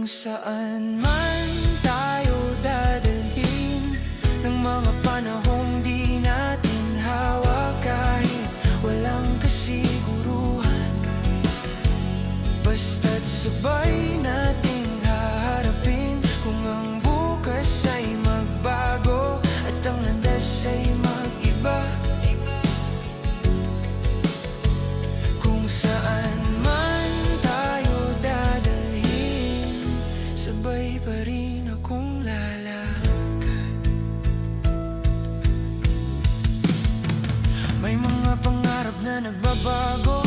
Kung saan man tayo dadalhin ng mga panahong di natin hawak, kahit walang kasiguruhan, basta't sabay nating haharapin. Kung ang bukas ay magbago at ang landas ay mag-iba, kung saan man tayo dadalhin, sabay pa rin akong lalakad. May mga pangarap na nagbabago,